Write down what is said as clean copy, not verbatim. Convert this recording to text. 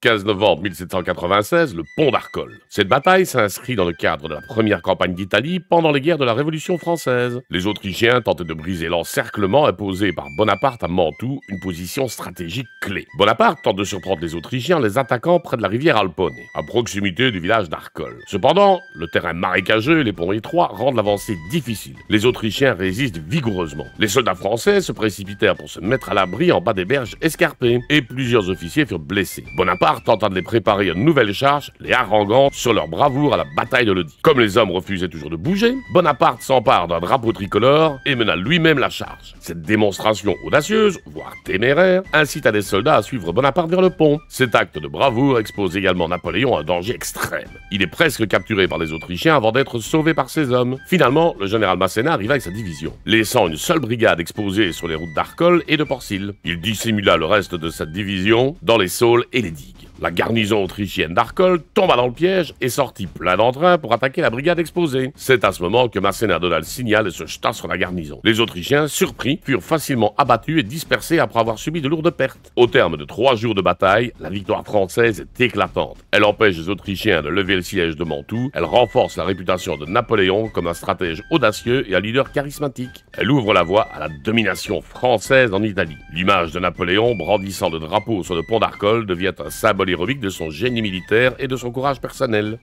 15 novembre 1796, le pont d'Arcole. Cette bataille s'inscrit dans le cadre de la première campagne d'Italie pendant les guerres de la Révolution française. Les Autrichiens tentent de briser l'encerclement imposé par Bonaparte à Mantoue, une position stratégique clé. Bonaparte tente de surprendre les Autrichiens en les attaquant près de la rivière Alpone, à proximité du village d'Arcole. Cependant, le terrain marécageux et les ponts étroits rendent l'avancée difficile. Les Autrichiens résistent vigoureusement. Les soldats français se précipitèrent pour se mettre à l'abri en bas des berges escarpées, et plusieurs officiers furent blessés. Bonaparte tenta de les préparer à une nouvelle charge, les haranguant sur leur bravoure à la bataille de Lodi. Comme les hommes refusaient toujours de bouger, Bonaparte s'empare d'un drapeau tricolore et mena lui-même la charge. Cette démonstration audacieuse, voire téméraire, incita les soldats à suivre Bonaparte vers le pont. Cet acte de bravoure expose également Napoléon à un danger extrême. Il est presque capturé par les Autrichiens avant d'être sauvé par ses hommes. Finalement, le général Masséna arriva avec sa division, laissant une seule brigade exposée sur les routes d'Arcole et de Porcil. Il dissimula le reste de sa division dans les saules et les digues. La garnison autrichienne d'Arcole tomba dans le piège et sortit plein d'entrain pour attaquer la brigade exposée. C'est à ce moment que Masséna donna le signal et se jeta sur la garnison. Les Autrichiens, surpris, furent facilement abattus et dispersés après avoir subi de lourdes pertes. Au terme de 3 jours de bataille, la victoire française est éclatante. Elle empêche les Autrichiens de lever le siège de Mantoue, elle renforce la réputation de Napoléon comme un stratège audacieux et un leader charismatique. Elle ouvre la voie à la domination française en Italie. L'image de Napoléon brandissant le drapeau sur le pont d'Arcole devient un symbole héroïque de son génie militaire et de son courage personnel.